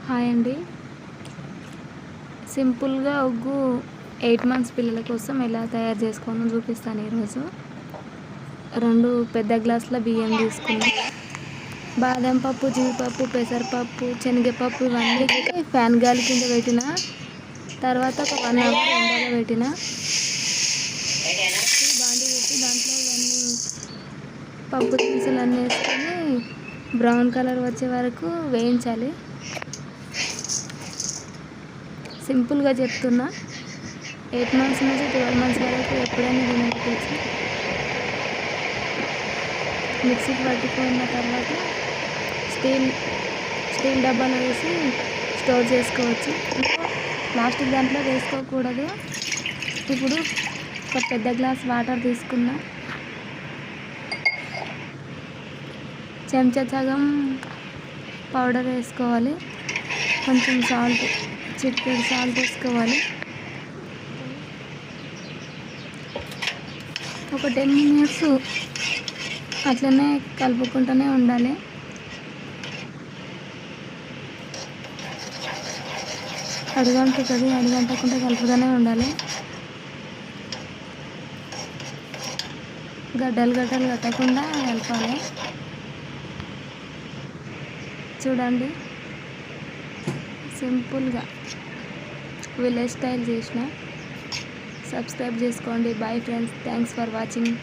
Hi అండి. సింపుల్గా ఒగ్గు 8 months పిల్లల కోసం ఎలా తయారు చేసుకోవాలో చూపిస్తాను. ఈరోజు 2 పెద్ద గ్లాసుల బియ్యం తీసుకున్నాను. బాదం పప్పు, జీడిపప్పు, పెసరపప్పు, శనగపప్పు ఇవన్నీ ఫ్యాన్ గాలి కింద పెట్టిన తర్వాత ఒక 1 అవర్ ఎండలో పెట్టిన బాండి పెట్టి దాంట్లో ఇవన్నీ పప్పు దినుసులు అన్నీ వేసుకొని బ్రౌన్ కలర్ వచ్చే వరకు వేయించాలి. సింపుల్గా చెప్తున్నా. 8 మంత్స్ నుంచి 12 మంత్స్ వరకు ఎప్పుడైనా తినవచ్చు. మిక్సీకి పట్టుకున్న తర్వాత స్టీల్ డబ్బాలో వేసి స్టోర్ చేసుకోవచ్చు. ప్లాస్టిక్ దాంట్లో వేసుకోకూడదు. ఇప్పుడు ఒక పెద్ద గ్లాస్ వాటర్ తీసుకున్నా. చెంచా సగం పౌడర్ వేసుకోవాలి. కొంచెం సాల్ట్, చిటికెడు సాల్ట్ వేసుకోవాలి. ఒక 10 మినిట్స్ అట్లనే కలుపుకుంటూనే ఉండాలి. అడుగంటకుండా కలుపుతూనే ఉండాలి. గడ్డలు కట్టకుండా కలపాలి. చూడండి, సింపుల్గా విలేజ్ స్టైల్ చేసిన. సబ్స్క్రైబ్ చేసుకోండి. Bye friends, thanks for watching.